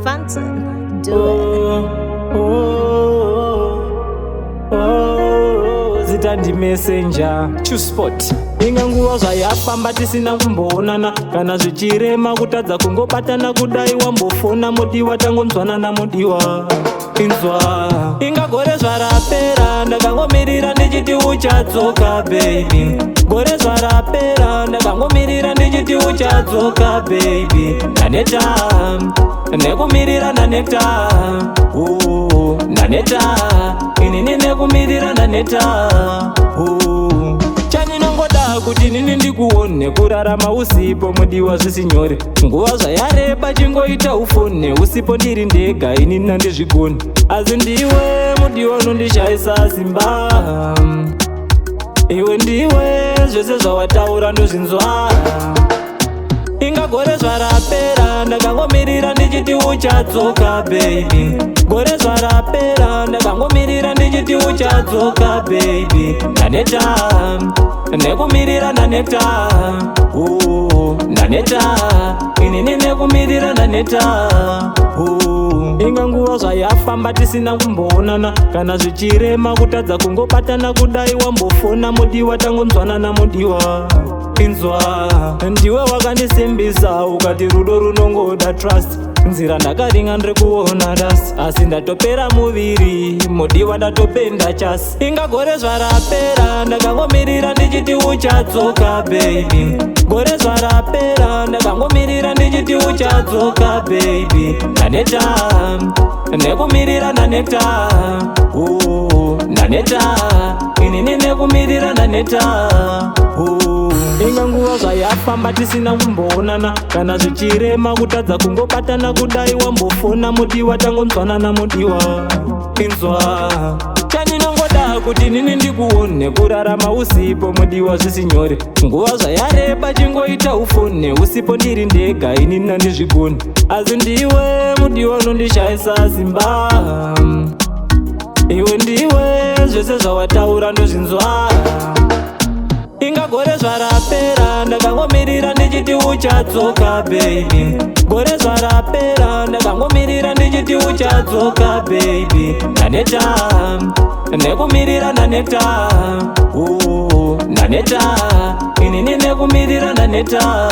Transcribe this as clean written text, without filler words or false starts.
Phantom, do it. Zita ndi messenger Chuspot. Inga nguva zvayafamba tisina kumboonana, kana zvichirema kutadza kungobatana kudai wambofona mudiwa tangonzwanana mudiwa inzwa. Inga gore zvarapera ndakangomirira ndichiti uchadzoka baby. Gore zvarapera ndakangomirira ndichiti uchadzoka baby. Naneta nekumirira naneta naneta inini nekumirira naneta chaninongoda kuti nini ndikuone kurarama usipo mudiwa zvisinyore. Nguva zvayareba chingoita ufone usipo ndiri ndega inini nandizvigoni. Asi ndiwe mudiwa unondishayisa simba, iwe ndiwe zvese zvawataura ndozvinzwa. Inga gore zvarapera ndakangomirira ndichiti uchadzoka baby. Gore zvarapera ndakangomirira ndichiti uchadzoka baby. Naneta nekumirira naneta naneta inini nekumirira naneta inga nguva zvayafamba tisina kumboonana, kana zvichirema kutadza kungobatana kudai wambofona mudiwa tangonzwanana mudiwa inzwa. Ndiwe wakandisimbisa ukati rudo runongoda trust. Nzira ndakaringa ndirikuona dasi, asi ndatopera muviri mudiwa ndatopenda chasi. Inga gore zvarapera ndakangomirira ndichiti uchadzoka baby. Gore zvarapera ndakangomirira ndichiti uchadzoka baby. Naneta nekumirira naneta naneta inini nekumirira naneta inga nguva zvayafamba tisina kumboonana, kana zvichirema kutadza kungobatana kudai wambofona mudiwa tangonzwanana mudiwa inzwa. Chaninongoda kuti nini ndikuone kurarama usipo mudiwa zvisinyore. Nguva zvayareba chingoita ufone usipo ndiri ndega inini nandizvigoni. Asi ndiwe mudiwa unondishayisa simba, iwe ndiwe zvese zvawataura ndozvinzwa. Inga gore zvarapera ndakangomirira ndichiti uchadzoka baby. Gore zvarapera ndakangomirira ndichiti uchadzoka baby. Naneta nekumirira naneta naneta inini nekumirira naneta